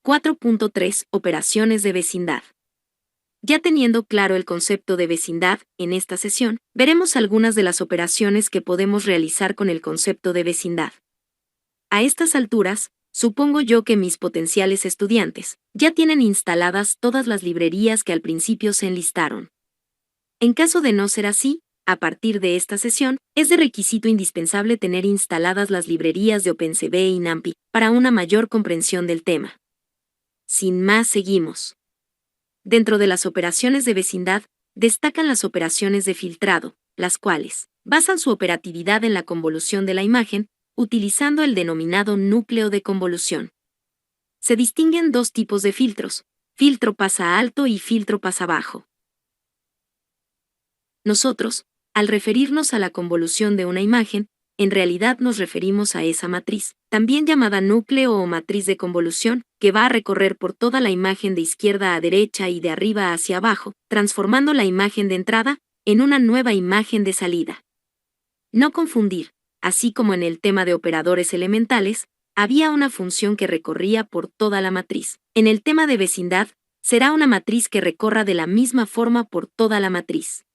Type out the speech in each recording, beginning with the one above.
4.3 Operaciones de vecindad. Ya teniendo claro el concepto de vecindad, en esta sesión, veremos algunas de las operaciones que podemos realizar con el concepto de vecindad. A estas alturas, supongo yo que mis potenciales estudiantes ya tienen instaladas todas las librerías que al principio se enlistaron. En caso de no ser así, a partir de esta sesión, es de requisito indispensable tener instaladas las librerías de OpenCV y NumPy para una mayor comprensión del tema. Sin más, seguimos. Dentro de las operaciones de vecindad, destacan las operaciones de filtrado, las cuales basan su operatividad en la convolución de la imagen, utilizando el denominado núcleo de convolución. Se distinguen dos tipos de filtros: filtro pasa alto y filtro pasa bajo. Nosotros, al referirnos a la convolución de una imagen, en realidad nos referimos a esa matriz, también llamada núcleo o matriz de convolución, que va a recorrer por toda la imagen de izquierda a derecha y de arriba hacia abajo, transformando la imagen de entrada en una nueva imagen de salida. No confundir, así como en el tema de operadores elementales, había una función que recorría por toda la matriz. En el tema de vecindad, será una matriz que recorra de la misma forma por toda la matriz.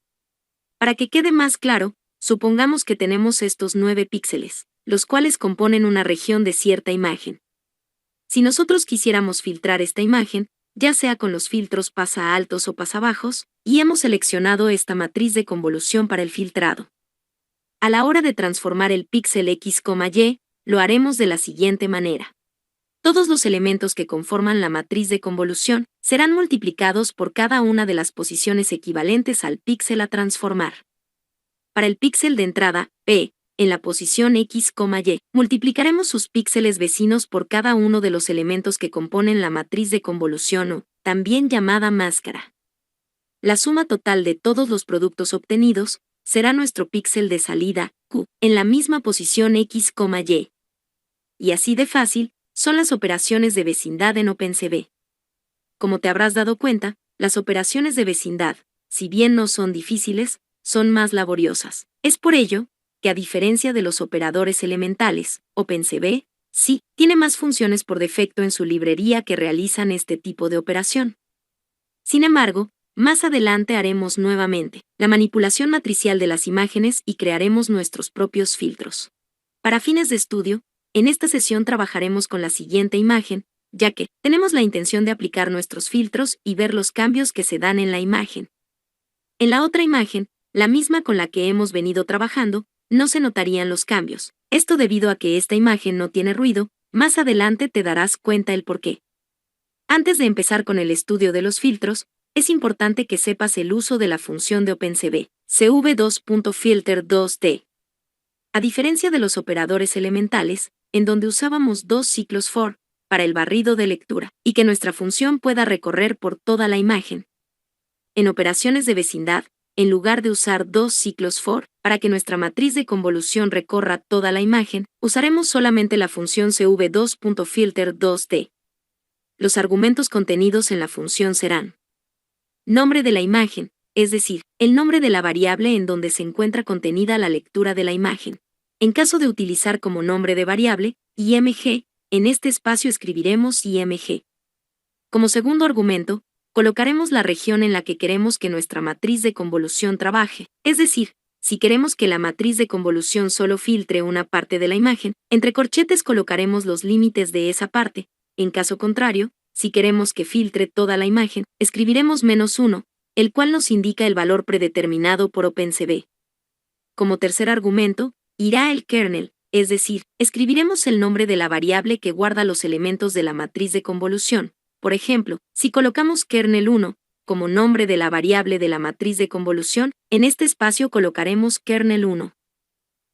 Para que quede más claro, supongamos que tenemos estos 9 píxeles, los cuales componen una región de cierta imagen. Si nosotros quisiéramos filtrar esta imagen, ya sea con los filtros pasa altos o pasa bajos, y hemos seleccionado esta matriz de convolución para el filtrado. A la hora de transformar el píxel X, Y, lo haremos de la siguiente manera. Todos los elementos que conforman la matriz de convolución serán multiplicados por cada una de las posiciones equivalentes al píxel a transformar. Para el píxel de entrada, P, en la posición X, Y, multiplicaremos sus píxeles vecinos por cada uno de los elementos que componen la matriz de convolución o, también llamada máscara. La suma total de todos los productos obtenidos será nuestro píxel de salida, Q, en la misma posición X, Y. Y así de fácil son las operaciones de vecindad en OpenCV. Como te habrás dado cuenta, las operaciones de vecindad, si bien no son difíciles, son más laboriosas. Es por ello que, a diferencia de los operadores elementales, OpenCV sí tiene más funciones por defecto en su librería que realizan este tipo de operación. Sin embargo, más adelante haremos nuevamente la manipulación matricial de las imágenes y crearemos nuestros propios filtros. Para fines de estudio, en esta sesión trabajaremos con la siguiente imagen, ya que tenemos la intención de aplicar nuestros filtros y ver los cambios que se dan en la imagen. En la otra imagen, la misma con la que hemos venido trabajando, no se notarían los cambios. Esto debido a que esta imagen no tiene ruido, más adelante te darás cuenta el porqué. Antes de empezar con el estudio de los filtros, es importante que sepas el uso de la función de OpenCV, cv2.filter2d. A diferencia de los operadores elementales, en donde usábamos dos ciclos for para el barrido de lectura y que nuestra función pueda recorrer por toda la imagen. En operaciones de vecindad, en lugar de usar dos ciclos for para que nuestra matriz de convolución recorra toda la imagen, usaremos solamente la función cv2.filter2d. Los argumentos contenidos en la función serán: nombre de la imagen, es decir, el nombre de la variable en donde se encuentra contenida la lectura de la imagen. En caso de utilizar como nombre de variable, img, en este espacio escribiremos img. Como segundo argumento, colocaremos la región en la que queremos que nuestra matriz de convolución trabaje, es decir, si queremos que la matriz de convolución solo filtre una parte de la imagen, entre corchetes colocaremos los límites de esa parte. En caso contrario, si queremos que filtre toda la imagen, escribiremos -1, el cual nos indica el valor predeterminado por OpenCV. Como tercer argumento, irá el kernel, es decir, escribiremos el nombre de la variable que guarda los elementos de la matriz de convolución. Por ejemplo, si colocamos kernel1 como nombre de la variable de la matriz de convolución, en este espacio colocaremos kernel1.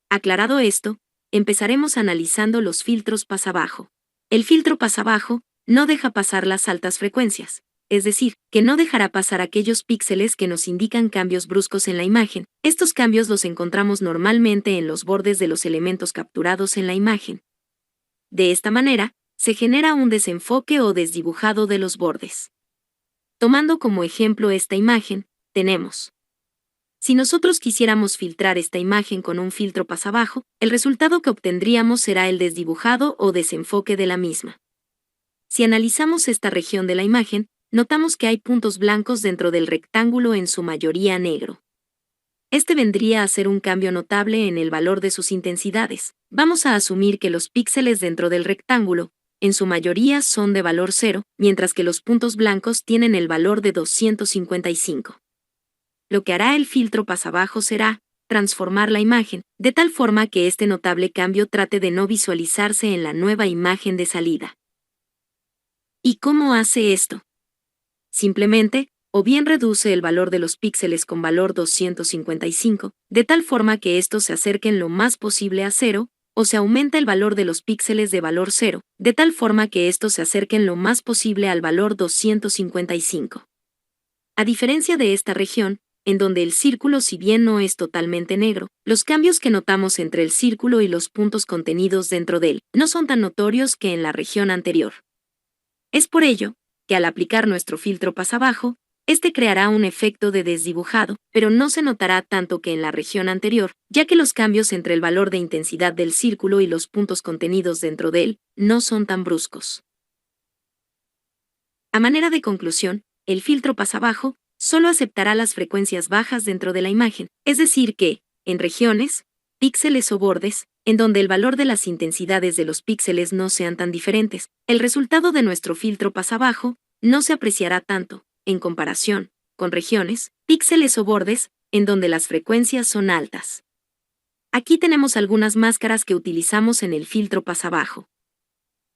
Aclarado esto, empezaremos analizando los filtros pasabajo. El filtro pasabajo no deja pasar las altas frecuencias, es decir, que no dejará pasar aquellos píxeles que nos indican cambios bruscos en la imagen. Estos cambios los encontramos normalmente en los bordes de los elementos capturados en la imagen. De esta manera, se genera un desenfoque o desdibujado de los bordes. Tomando como ejemplo esta imagen, tenemos: si nosotros quisiéramos filtrar esta imagen con un filtro pasabajo, el resultado que obtendríamos será el desdibujado o desenfoque de la misma. Si analizamos esta región de la imagen, notamos que hay puntos blancos dentro del rectángulo, en su mayoría negro. Este vendría a ser un cambio notable en el valor de sus intensidades. Vamos a asumir que los píxeles dentro del rectángulo, en su mayoría, son de valor 0, mientras que los puntos blancos tienen el valor de 255. Lo que hará el filtro pasabajo será transformar la imagen, de tal forma que este notable cambio trate de no visualizarse en la nueva imagen de salida. ¿Y cómo hace esto? Simplemente, o bien reduce el valor de los píxeles con valor 255, de tal forma que estos se acerquen lo más posible a 0, o se aumenta el valor de los píxeles de valor 0, de tal forma que estos se acerquen lo más posible al valor 255. A diferencia de esta región, en donde el círculo, si bien no es totalmente negro, los cambios que notamos entre el círculo y los puntos contenidos dentro de él no son tan notorios que en la región anterior. Es por ello que al aplicar nuestro filtro pasabajo, este creará un efecto de desdibujado, pero no se notará tanto que en la región anterior, ya que los cambios entre el valor de intensidad del círculo y los puntos contenidos dentro de él no son tan bruscos. A manera de conclusión, el filtro pasabajo solo aceptará las frecuencias bajas dentro de la imagen, es decir que, en regiones, píxeles o bordes, en donde el valor de las intensidades de los píxeles no sean tan diferentes, el resultado de nuestro filtro pasabajo no se apreciará tanto, en comparación con regiones, píxeles o bordes, en donde las frecuencias son altas. Aquí tenemos algunas máscaras que utilizamos en el filtro pasabajo.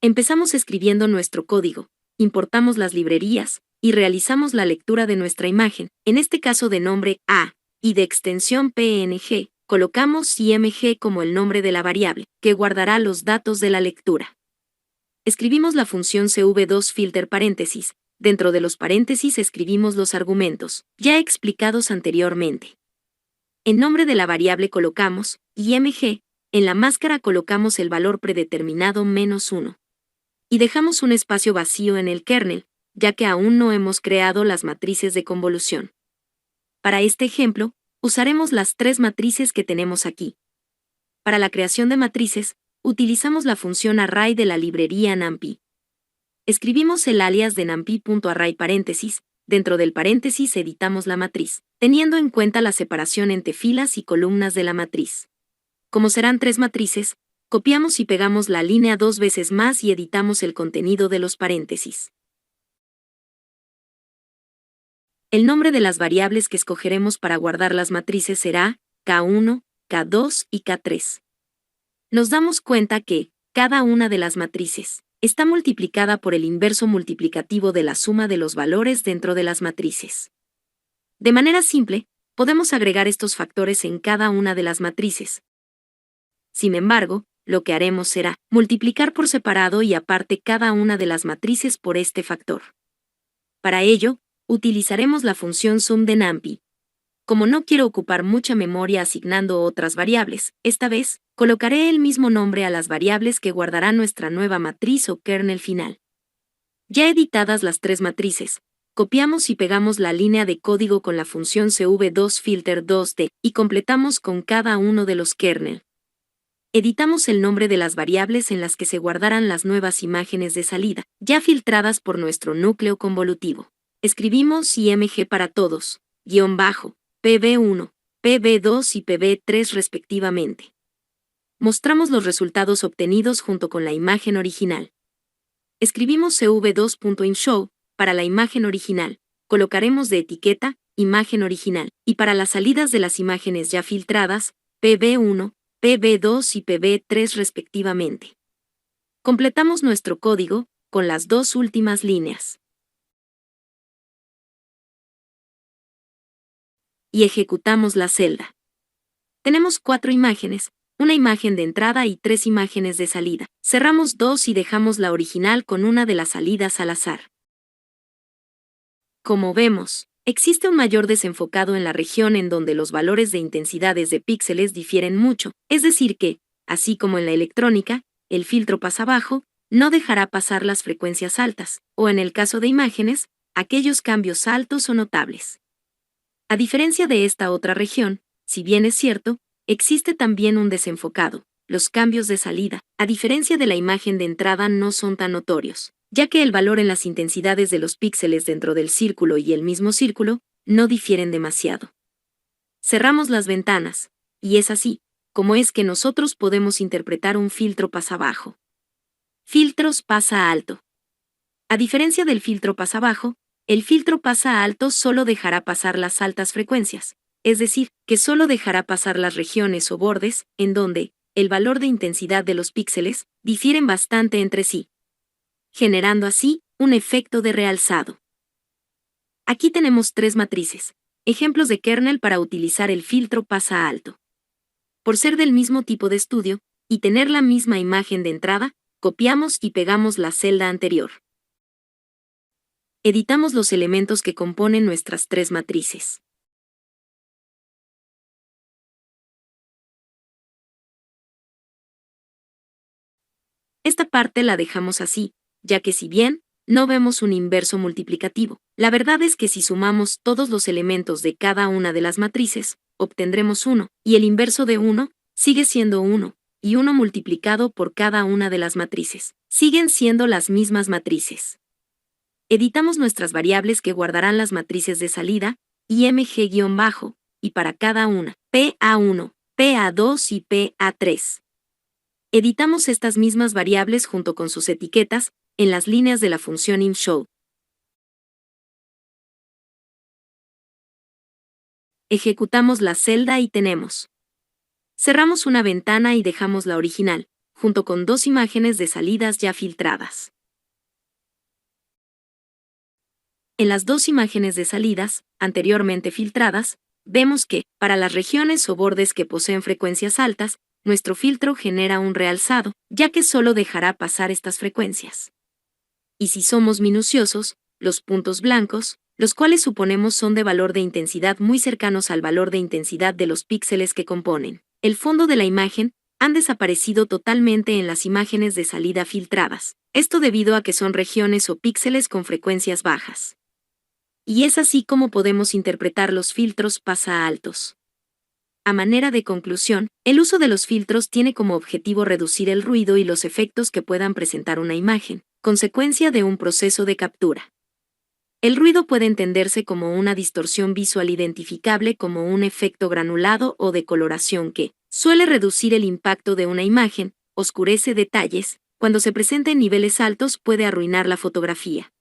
Empezamos escribiendo nuestro código, importamos las librerías, y realizamos la lectura de nuestra imagen, en este caso de nombre A, y de extensión PNG, colocamos IMG como el nombre de la variable, que guardará los datos de la lectura. Escribimos la función cv2 paréntesis. Dentro de los paréntesis escribimos los argumentos, ya explicados anteriormente. En nombre de la variable colocamos IMG, en la máscara colocamos el valor predeterminado -1. Y dejamos un espacio vacío en el kernel, ya que aún no hemos creado las matrices de convolución. Para este ejemplo, usaremos las tres matrices que tenemos aquí. Para la creación de matrices, utilizamos la función array de la librería NumPy. Escribimos el alias de numpy.array paréntesis, dentro del paréntesis editamos la matriz, teniendo en cuenta la separación entre filas y columnas de la matriz. Como serán tres matrices, copiamos y pegamos la línea 2 veces más y editamos el contenido de los paréntesis. El nombre de las variables que escogeremos para guardar las matrices será K1, K2 y K3. Nos damos cuenta que cada una de las matrices está multiplicada por el inverso multiplicativo de la suma de los valores dentro de las matrices. De manera simple, podemos agregar estos factores en cada una de las matrices. Sin embargo, lo que haremos será multiplicar por separado y aparte cada una de las matrices por este factor. Para ello, utilizaremos la función sum de NumPy. Como no quiero ocupar mucha memoria asignando otras variables, esta vez, colocaré el mismo nombre a las variables que guardará nuestra nueva matriz o kernel final. Ya editadas las tres matrices, copiamos y pegamos la línea de código con la función cv2filter2d y completamos con cada uno de los kernel. Editamos el nombre de las variables en las que se guardarán las nuevas imágenes de salida, ya filtradas por nuestro núcleo convolutivo. Escribimos IMG para todos, _PB1, PB2 y PB3 respectivamente. Mostramos los resultados obtenidos junto con la imagen original. Escribimos cv2.inShow para la imagen original, colocaremos de etiqueta imagen original, y para las salidas de las imágenes ya filtradas, PB1, PB2 y PB3 respectivamente. Completamos nuestro código con las dos últimas líneas. Y ejecutamos la celda. Tenemos 4 imágenes, una imagen de entrada y 3 imágenes de salida. Cerramos 2 y dejamos la original con una de las salidas al azar. Como vemos, existe un mayor desenfocado en la región en donde los valores de intensidades de píxeles difieren mucho, es decir que, así como en la electrónica, el filtro pasabajo no dejará pasar las frecuencias altas, o en el caso de imágenes, aquellos cambios altos o notables. A diferencia de esta otra región, si bien es cierto, existe también un desenfocado. Los cambios de salida, a diferencia de la imagen de entrada, no son tan notorios. ya que el valor en las intensidades de los píxeles dentro del círculo y el mismo círculo no difieren demasiado. Cerramos las ventanas, y es así como es que nosotros podemos interpretar un filtro pasa-bajo. Filtros pasa-alto. A diferencia del filtro pasa-bajo, el filtro pasa-alto solo dejará pasar las altas frecuencias, es decir, que solo dejará pasar las regiones o bordes en donde el valor de intensidad de los píxeles difieren bastante entre sí, generando así un efecto de realzado. Aquí tenemos tres matrices, ejemplos de kernel para utilizar el filtro pasa-alto. Por ser del mismo tipo de estudio y tener la misma imagen de entrada, copiamos y pegamos la celda anterior. Editamos los elementos que componen nuestras tres matrices. Esta parte la dejamos así, ya que si bien no vemos un inverso multiplicativo, la verdad es que si sumamos todos los elementos de cada una de las matrices, obtendremos 1, y el inverso de 1 sigue siendo 1, y 1 multiplicado por cada una de las matrices. Siguen siendo las mismas matrices. Editamos nuestras variables que guardarán las matrices de salida, img-bajo, y para cada una, PA1, PA2 y PA3. Editamos estas mismas variables junto con sus etiquetas en las líneas de la función imshow. Ejecutamos la celda y tenemos. Cerramos una ventana y dejamos la original, junto con dos imágenes de salidas ya filtradas. En las dos imágenes de salidas, anteriormente filtradas, vemos que, para las regiones o bordes que poseen frecuencias altas, nuestro filtro genera un realzado, ya que solo dejará pasar estas frecuencias. Y si somos minuciosos, los puntos blancos, los cuales suponemos son de valor de intensidad muy cercanos al valor de intensidad de los píxeles que componen el fondo de la imagen, han desaparecido totalmente en las imágenes de salida filtradas. Esto debido a que son regiones o píxeles con frecuencias bajas. Y es así como podemos interpretar los filtros pasa-altos. A manera de conclusión, el uso de los filtros tiene como objetivo reducir el ruido y los efectos que puedan presentar una imagen, consecuencia de un proceso de captura. El ruido puede entenderse como una distorsión visual identificable como un efecto granulado o de coloración que suele reducir el impacto de una imagen, oscurece detalles, cuando se presenta en niveles altos puede arruinar la fotografía.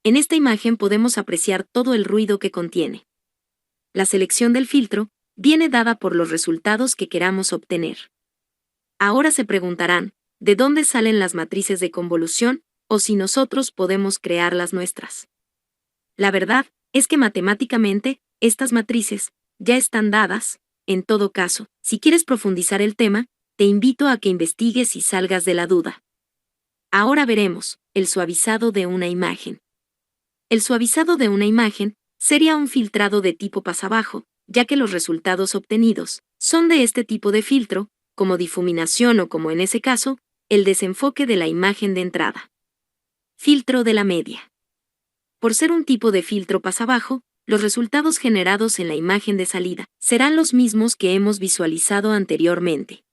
En esta imagen podemos apreciar todo el ruido que contiene. La selección del filtro viene dada por los resultados que queramos obtener. Ahora se preguntarán, ¿de dónde salen las matrices de convolución o si nosotros podemos crear las nuestras? La verdad es que matemáticamente, estas matrices ya están dadas. En todo caso, si quieres profundizar el tema, te invito a que investigues y salgas de la duda. Ahora veremos el suavizado de una imagen. El suavizado de una imagen sería un filtrado de tipo pasa-bajo, ya que los resultados obtenidos son de este tipo de filtro, como difuminación o como en ese caso, el desenfoque de la imagen de entrada. Filtro de la media. Por ser un tipo de filtro pasa-bajo, los resultados generados en la imagen de salida serán los mismos que hemos visualizado anteriormente.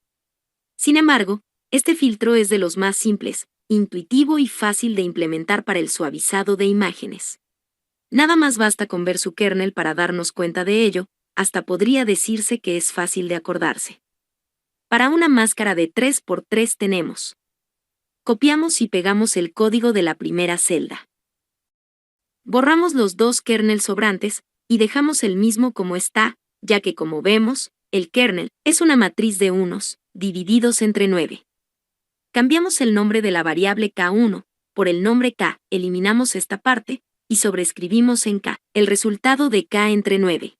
Sin embargo, este filtro es de los más simples, intuitivo y fácil de implementar para el suavizado de imágenes. Nada más basta con ver su kernel para darnos cuenta de ello, hasta podría decirse que es fácil de acordarse. Para una máscara de 3×3 tenemos. Copiamos y pegamos el código de la primera celda. Borramos los dos kernels sobrantes y dejamos el mismo como está, ya que como vemos, el kernel es una matriz de unos, divididos entre 9. Cambiamos el nombre de la variable k1 por el nombre k, eliminamos esta parte y sobreescribimos en k el resultado de k entre 9.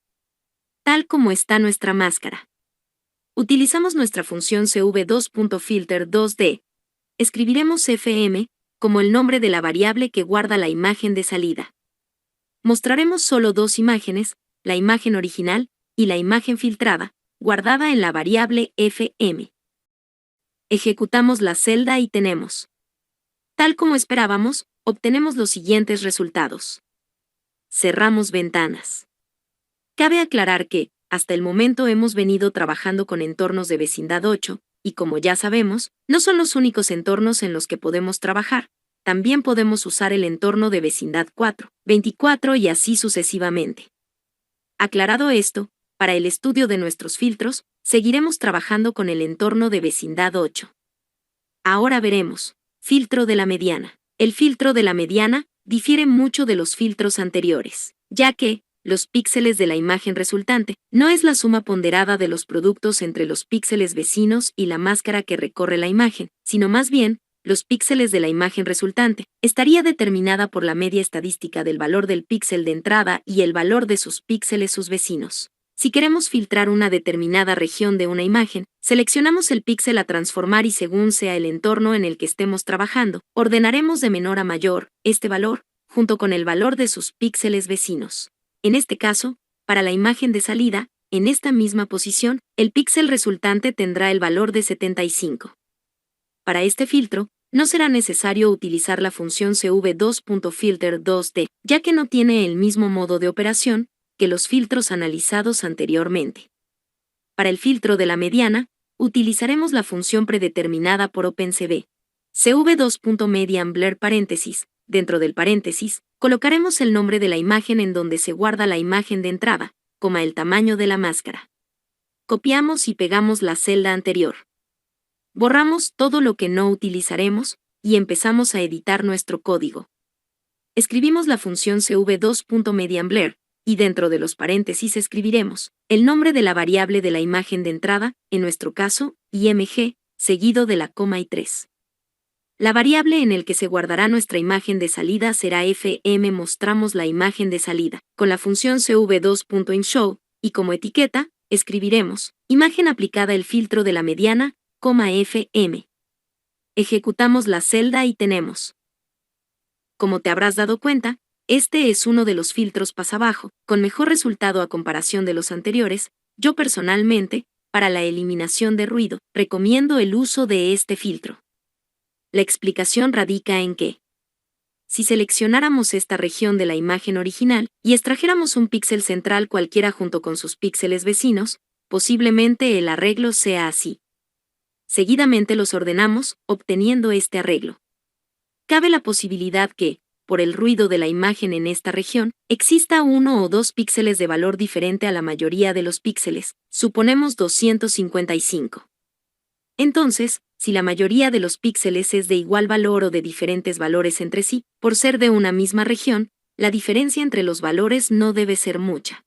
Tal como está nuestra máscara. Utilizamos nuestra función cv2.filter2d. Escribiremos fm como el nombre de la variable que guarda la imagen de salida. Mostraremos solo dos imágenes, la imagen original y la imagen filtrada, guardada en la variable fm. Ejecutamos la celda y tenemos. Tal como esperábamos, obtenemos los siguientes resultados. Cerramos ventanas. Cabe aclarar que, hasta el momento hemos venido trabajando con entornos de vecindad 8, Y como ya sabemos, no son los únicos entornos en los que podemos trabajar. También podemos usar el entorno de vecindad 4, 24 y así sucesivamente. Aclarado esto, para el estudio de nuestros filtros, seguiremos trabajando con el entorno de vecindad 8. Ahora veremos. Filtro de la mediana. El filtro de la mediana difiere mucho de los filtros anteriores, ya que los píxeles de la imagen resultante no es la suma ponderada de los productos entre los píxeles vecinos y la máscara que recorre la imagen, sino más bien, los píxeles de la imagen resultante estaría determinada por la media estadística del valor del píxel de entrada y el valor de sus píxeles sus vecinos. Si queremos filtrar una determinada región de una imagen, seleccionamos el píxel a transformar y según sea el entorno en el que estemos trabajando, ordenaremos de menor a mayor este valor, junto con el valor de sus píxeles vecinos. En este caso, para la imagen de salida, en esta misma posición, el píxel resultante tendrá el valor de 75. Para este filtro, no será necesario utilizar la función cv2.filter2d, ya que no tiene el mismo modo de operación que los filtros analizados anteriormente. Para el filtro de la mediana, utilizaremos la función predeterminada por OpenCV. cv2.medianBlur paréntesis, dentro del paréntesis, colocaremos el nombre de la imagen en donde se guarda la imagen de entrada, coma el tamaño de la máscara. Copiamos y pegamos la celda anterior. Borramos todo lo que no utilizaremos y empezamos a editar nuestro código. Escribimos la función cv2.medianBlur, y dentro de los paréntesis escribiremos el nombre de la variable de la imagen de entrada, en nuestro caso, img, seguido de la coma y 3. La variable en el que se guardará nuestra imagen de salida será fm. Mostramos la imagen de salida con la función cv2.inShow, y como etiqueta, escribiremos imagen aplicada el filtro de la mediana, fm. Ejecutamos la celda y tenemos. Como te habrás dado cuenta, este es uno de los filtros pasabajo, con mejor resultado a comparación de los anteriores. Yo personalmente, para la eliminación de ruido, recomiendo el uso de este filtro. La explicación radica en que, si seleccionáramos esta región de la imagen original y extrajéramos un píxel central cualquiera junto con sus píxeles vecinos, posiblemente el arreglo sea así. Seguidamente los ordenamos, obteniendo este arreglo. Cabe la posibilidad que, por el ruido de la imagen en esta región, exista uno o dos píxeles de valor diferente a la mayoría de los píxeles, suponemos 255. Entonces, si la mayoría de los píxeles es de igual valor o de diferentes valores entre sí, por ser de una misma región, la diferencia entre los valores no debe ser mucha.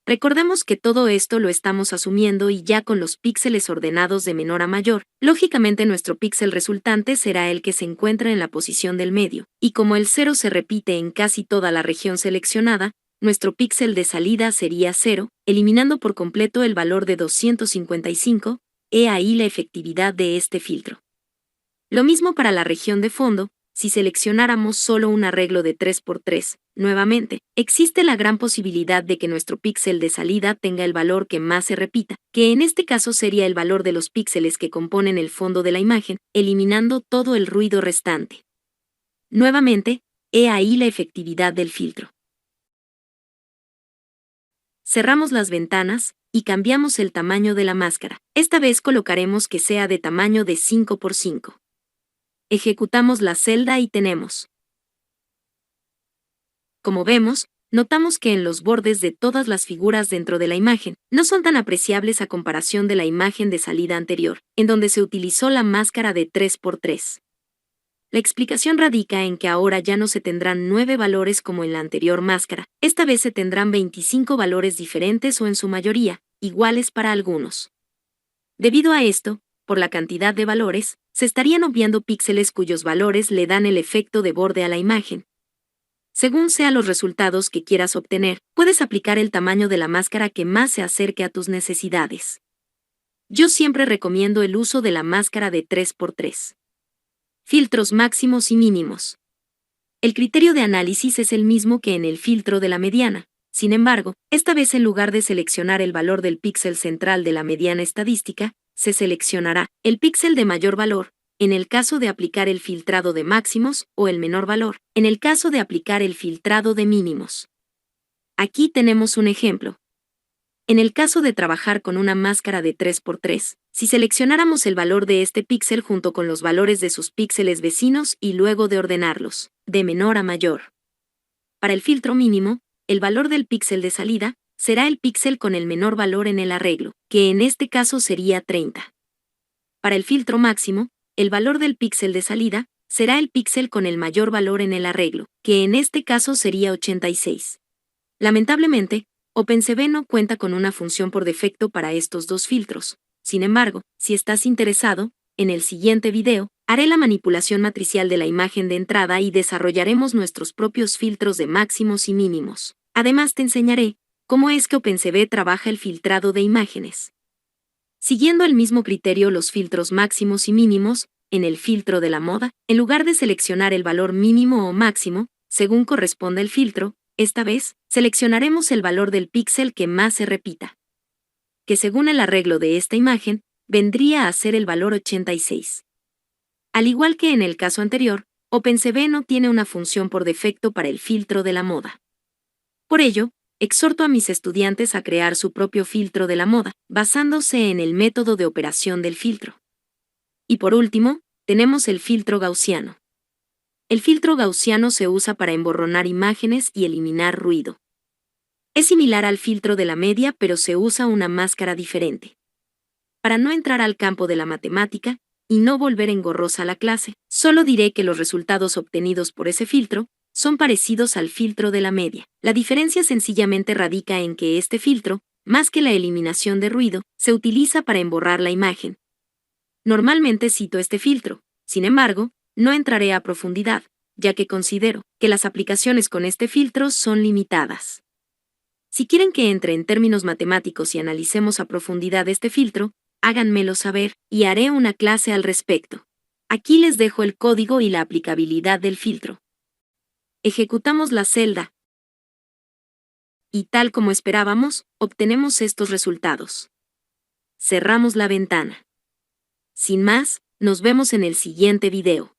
Recordemos que todo esto lo estamos asumiendo y ya con los píxeles ordenados de menor a mayor, lógicamente nuestro píxel resultante será el que se encuentra en la posición del medio, y como el 0 se repite en casi toda la región seleccionada, nuestro píxel de salida sería 0, eliminando por completo el valor de 255, he ahí la efectividad de este filtro. Lo mismo para la región de fondo. Si seleccionáramos solo un arreglo de 3×3, nuevamente, existe la gran posibilidad de que nuestro píxel de salida tenga el valor que más se repita, que en este caso sería el valor de los píxeles que componen el fondo de la imagen, eliminando todo el ruido restante. Nuevamente, he ahí la efectividad del filtro. Cerramos las ventanas y cambiamos el tamaño de la máscara. Esta vez colocaremos que sea de tamaño de 5×5. Ejecutamos la celda y tenemos. Como vemos, notamos que en los bordes de todas las figuras dentro de la imagen no son tan apreciables a comparación de la imagen de salida anterior, en donde se utilizó la máscara de 3×3. La explicación radica en que ahora ya no se tendrán 9 valores como en la anterior máscara, esta vez se tendrán 25 valores diferentes o en su mayoría, iguales para algunos. Debido a esto, por la cantidad de valores, se estarían obviando píxeles cuyos valores le dan el efecto de borde a la imagen. Según sean los resultados que quieras obtener, puedes aplicar el tamaño de la máscara que más se acerque a tus necesidades. Yo siempre recomiendo el uso de la máscara de 3×3. Filtros máximos y mínimos. El criterio de análisis es el mismo que en el filtro de la mediana. Sin embargo, esta vez en lugar de seleccionar el valor del píxel central de la mediana estadística, se seleccionará el píxel de mayor valor, en el caso de aplicar el filtrado de máximos, o el menor valor, en el caso de aplicar el filtrado de mínimos. Aquí tenemos un ejemplo. En el caso de trabajar con una máscara de 3x3, si seleccionáramos el valor de este píxel junto con los valores de sus píxeles vecinos y luego de ordenarlos, de menor a mayor. Para el filtro mínimo, el valor del píxel de salida será el píxel con el menor valor en el arreglo, que en este caso sería 30. Para el filtro máximo, el valor del píxel de salida será el píxel con el mayor valor en el arreglo, que en este caso sería 86. Lamentablemente, OpenCV no cuenta con una función por defecto para estos dos filtros. Sin embargo, si estás interesado, en el siguiente video, haré la manipulación matricial de la imagen de entrada y desarrollaremos nuestros propios filtros de máximos y mínimos. Además te enseñaré cómo es que OpenCV trabaja el filtrado de imágenes. Siguiendo el mismo criterio los filtros máximos y mínimos, en el filtro de la moda, en lugar de seleccionar el valor mínimo o máximo, según corresponda el filtro, esta vez, seleccionaremos el valor del píxel que más se repita, que según el arreglo de esta imagen, vendría a ser el valor 86. Al igual que en el caso anterior, OpenCV no tiene una función por defecto para el filtro de la moda. Por ello, exhorto a mis estudiantes a crear su propio filtro de la moda, basándose en el método de operación del filtro. Y por último, tenemos el filtro gaussiano. El filtro gaussiano se usa para emborronar imágenes y eliminar ruido. Es similar al filtro de la media, pero se usa una máscara diferente. Para no entrar al campo de la matemática y no volver engorrosa la clase, solo diré que los resultados obtenidos por ese filtro son parecidos al filtro de la media. La diferencia sencillamente radica en que este filtro, más que la eliminación de ruido, se utiliza para emborrar la imagen. Normalmente cito este filtro, sin embargo, no entraré a profundidad, ya que considero que las aplicaciones con este filtro son limitadas. Si quieren que entre en términos matemáticos y analicemos a profundidad este filtro, háganmelo saber y haré una clase al respecto. Aquí les dejo el código y la aplicabilidad del filtro. Ejecutamos la celda. Y tal como esperábamos, obtenemos estos resultados. Cerramos la ventana. Sin más, nos vemos en el siguiente video.